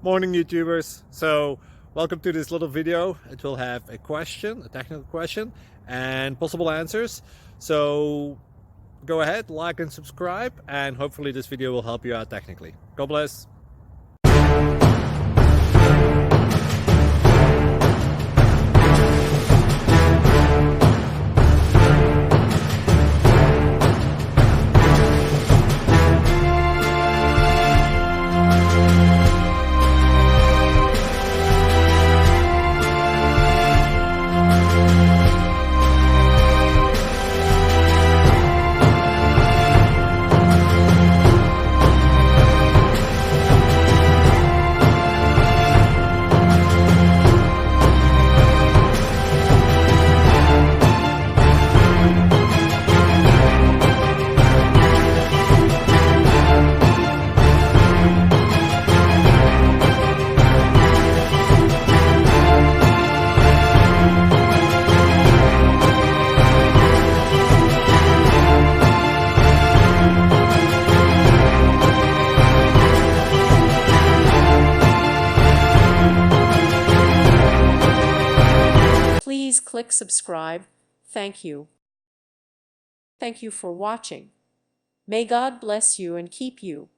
Morning YouTubers. So welcome to this little video. It will have a question, a technical question, and possible answers. So go ahead, like and subscribe, and hopefully this video will help you out technically. God bless. Please click subscribe. Thank you. Thank you for watching. May God bless you and keep you.